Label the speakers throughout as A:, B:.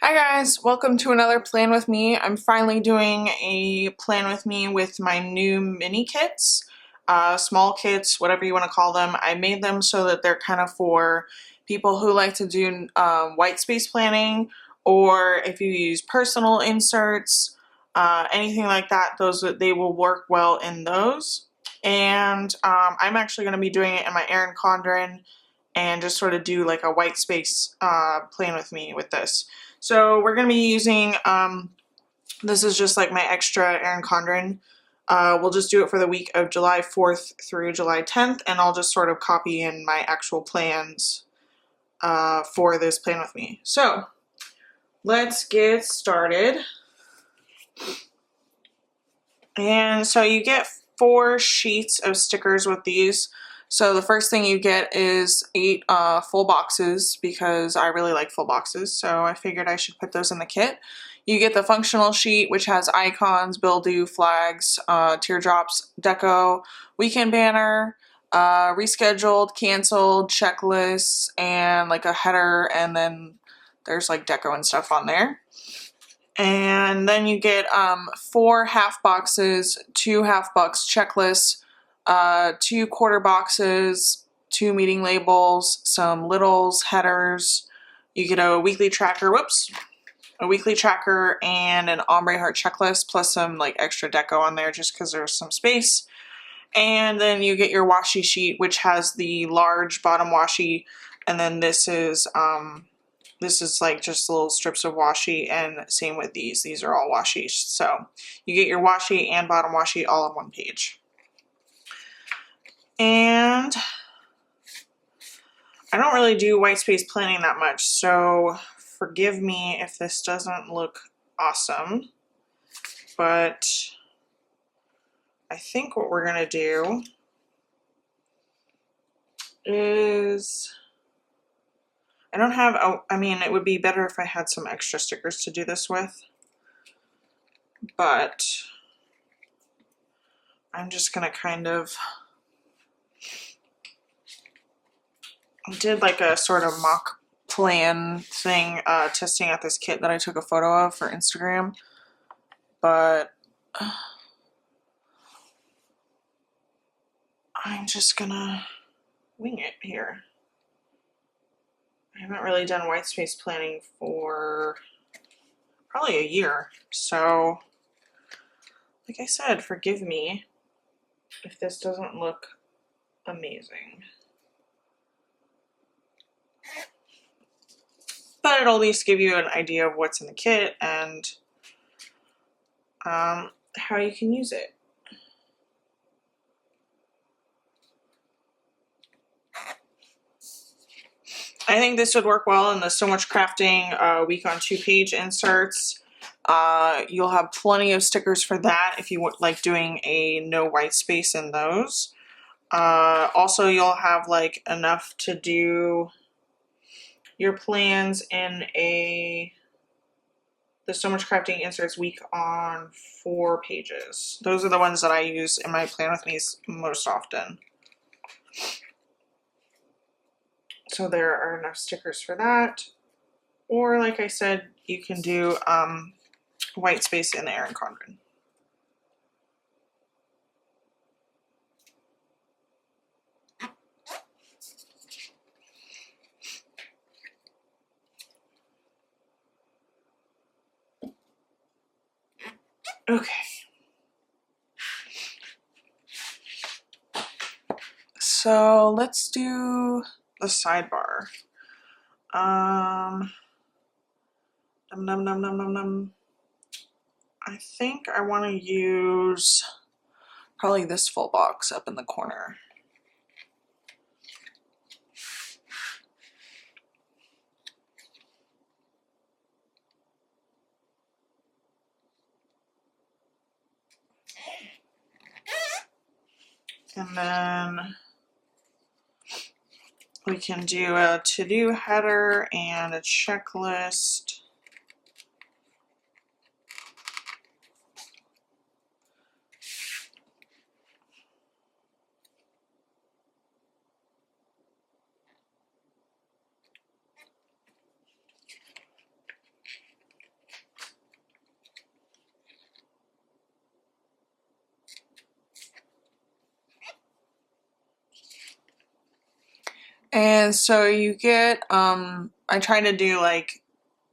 A: Hi guys, welcome to another plan with me. I'm finally doing a plan with me with my new mini kits, small kits, whatever you want to call them. I made them so that they're kind of for people who like to do white space planning, or if you use personal inserts, anything like that. They will work well in those. And I'm actually going to be doing it in my Erin Condren and just sort of do like a white space plan with me with this. So we're going to be using, this is just like my extra Erin Condren. We'll just do it for the week of July 4th through July 10th, and I'll just sort of copy in my actual plans for this plan with me. So let's get started. And so you get 4 sheets of stickers with these. So the first thing you get is 8 full boxes because I really like full boxes, so I figured I should put those in the kit. You get the functional sheet, which has icons, bill-do, flags, teardrops, deco, weekend banner, rescheduled, canceled, checklists, and like a header, and then there's like deco and stuff on there. And then you get 4 half boxes, 2 half box checklists, 2 quarter boxes, 2 meeting labels, some littles, headers. You get a weekly tracker, a weekly tracker and an ombre heart checklist, plus some like extra deco on there just because there's some space. And then you get your washi sheet, which has the large bottom washi, and then this is like just little strips of washi, and same with these. These are all washi. So you get your washi and bottom washi all on one page. And I don't really do white space planning that much, so forgive me if this doesn't look awesome, but I think what we're gonna do is, I don't have, I mean, it would be better if I had some extra stickers to do this with, but I'm just gonna kind of, I did like a sort of mock plan thing, testing out this kit that I took a photo of for Instagram, but I'm just gonna wing it here. I haven't really done white space planning for probably a year, so like I said, forgive me if this doesn't look amazing. But it'll at least give you an idea of what's in the kit and how you can use it. I think this would work well in the So Much Crafting week on 2-page inserts. You'll have plenty of stickers for that if you like doing a no white space in those. Also, you'll have like enough to do your plans in the So Much Crafting inserts week on 4 pages. Those are the ones that I use in my plan with me most often. So there are enough stickers for that. Or like I said, you can do white space in the Erin Condren. Okay. So let's do the sidebar. I think I want to use probably this full box up in the corner. And then we can do a to-do header and a checklist. And so you get, I try to do like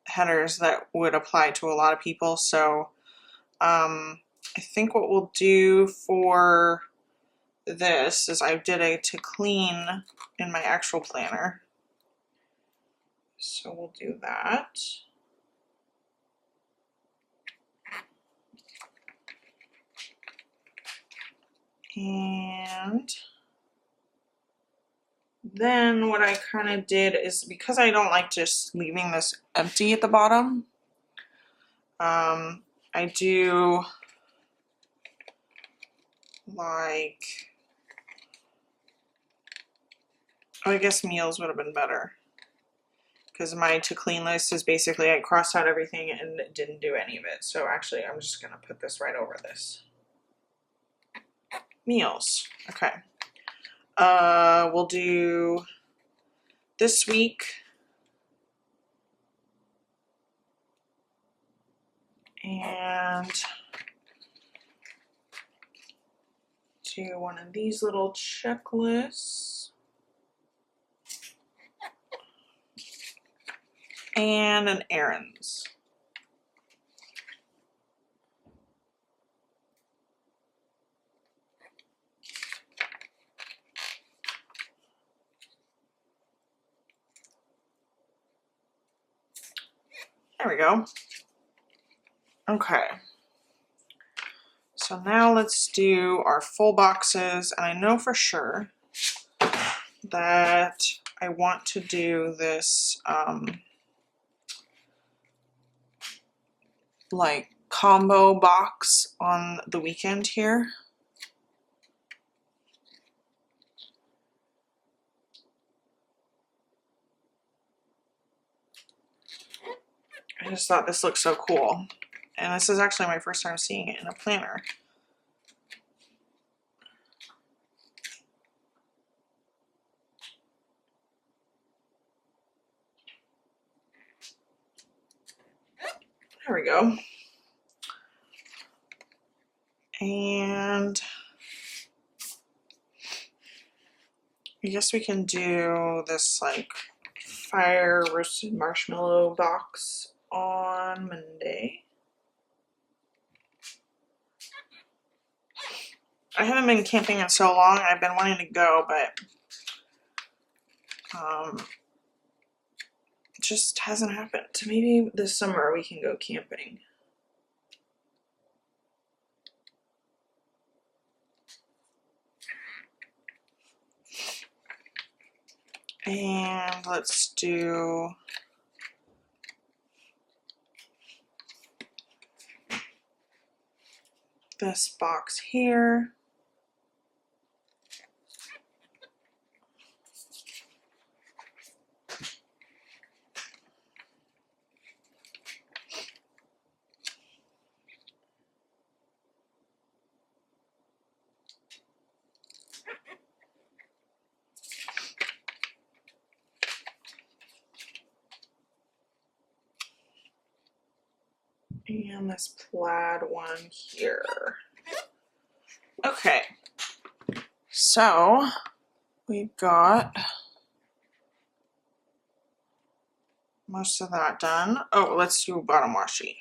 A: headers that would apply to a lot of people. So I think what we'll do for this is I did a to clean in my actual planner. So we'll do that. And then what I kind of did is, because I don't like just leaving this empty at the bottom, I do like, oh, I guess meals would have been better. Because my to clean list is basically I crossed out everything and didn't do any of it. So actually I'm just going to put this right over this. Meals. Okay. We'll do this week. And do one of these little checklists. And an errands. There we go. Okay. So now let's do our full boxes. And I know for sure that I want to do this like combo box on the weekend here. I just thought this looked so cool. And this is actually my first time seeing it in a planner. There we go. And I guess we can do this like fire roasted marshmallow box on Monday. I haven't been camping in so long. I've been wanting to go, but it just hasn't happened. Maybe this summer we can go camping. And let's do this box here. And this plaid one here. Okay, so we've got most of that done. Oh, let's do bottom washi.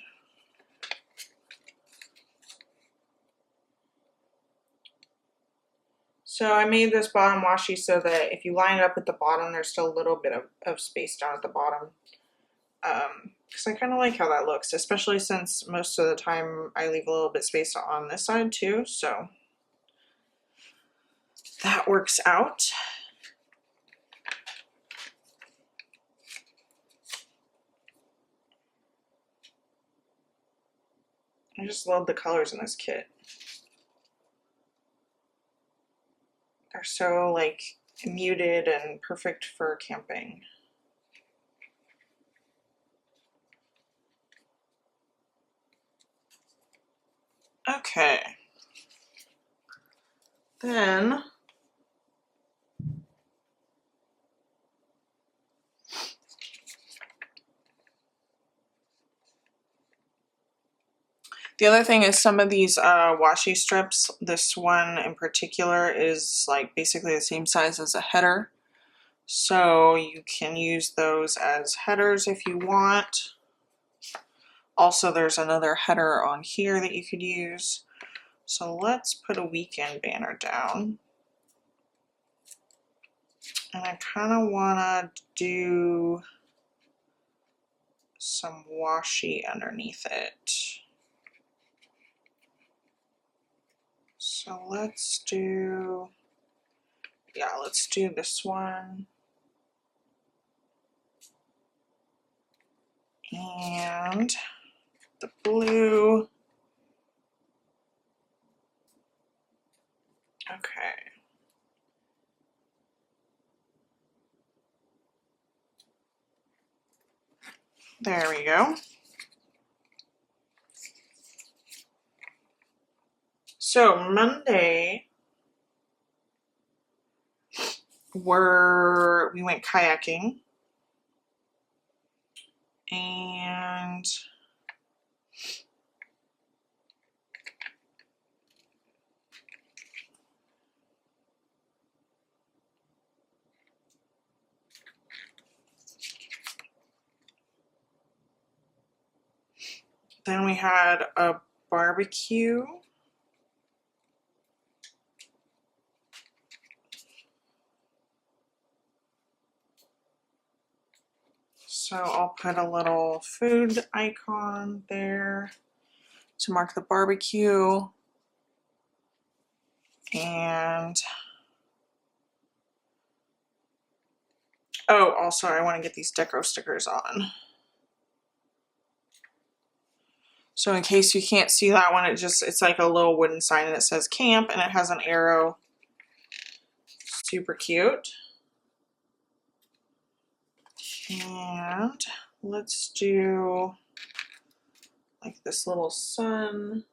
A: So I made this bottom washi so that if you line it up at the bottom, there's still a little bit of space down at the bottom. Because I kind of like how that looks, especially since most of the time I leave a little bit space on this side too, so that works out. I just love the colors in this kit. They're so like muted and perfect for camping. Okay. Then the other thing is some of these washi strips, this one in particular is like basically the same size as a header. So you can use those as headers if you want. Also, there's another header on here that you could use. So let's put a weekend banner down. And I kind of want to do some washi underneath it. So let's do this one. And the blue. Okay. There we go. So Monday, we went kayaking, and then we had a barbecue. So I'll put a little food icon there to mark the barbecue. And oh, also I want to get these deco stickers on. So in case you can't see that one, it's like a little wooden sign and it says camp and it has an arrow. Super cute. And let's do like this little sun.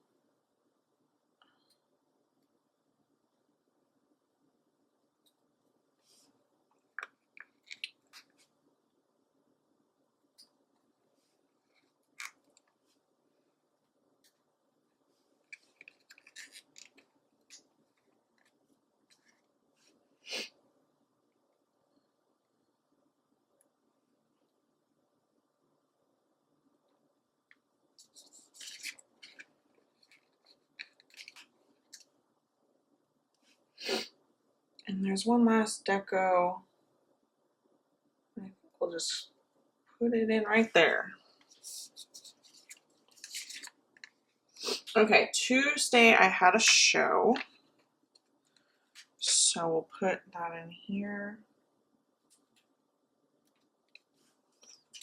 A: And there's one last deco. I think we'll just put it in right there. Okay, Tuesday I had a show. So we'll put that in here.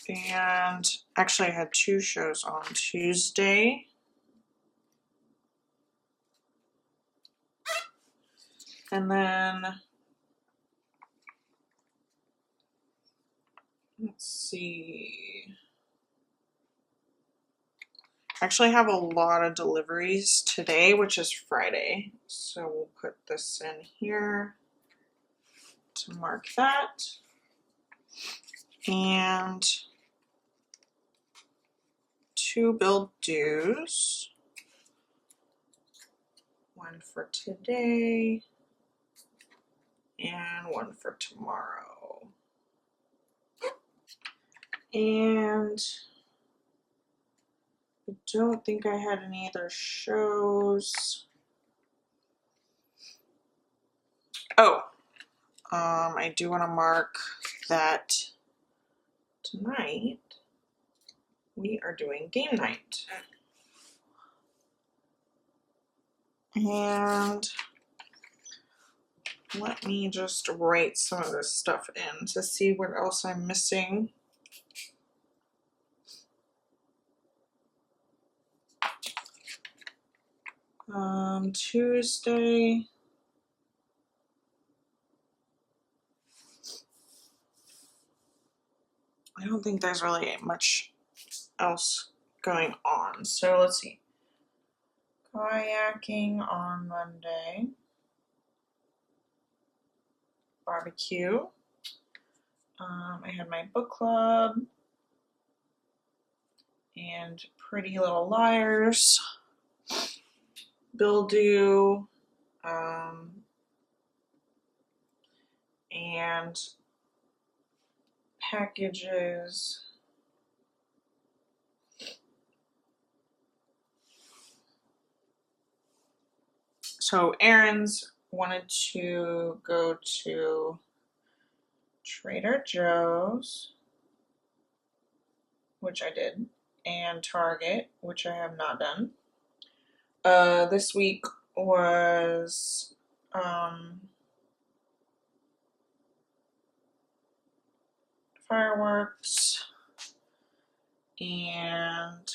A: And actually I had 2 shows on Tuesday. And then let's see. Actually, I have a lot of deliveries today, which is Friday. So we'll put this in here to mark that. And 2 bill dues. 1 for today and 1 for tomorrow. And I don't think I had any other shows. Oh, I do want to mark that tonight we are doing game night. And let me just write some of this stuff in to see what else I'm missing. Tuesday. I don't think there's really much else going on. So let's see. Kayaking on Monday. Barbecue. I had my book club and Pretty Little Liars. Bill due. And packages. So Erin's wanted to go to Trader Joe's, which I did, and Target, which I have not done. This week was fireworks and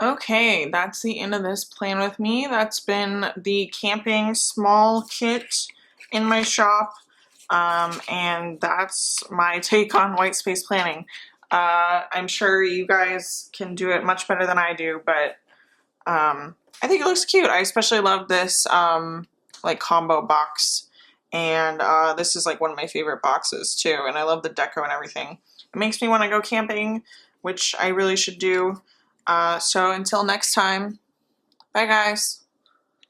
A: okay, that's the end of this plan with me. That's been the camping small kit in my shop, and that's my take on white space planning. I'm sure you guys can do it much better than I do, but I think it looks cute. I especially love this like combo box, and this is like one of my favorite boxes too, and I love the deco and everything. It makes me want to go camping, which I really should do. So until next time, bye guys.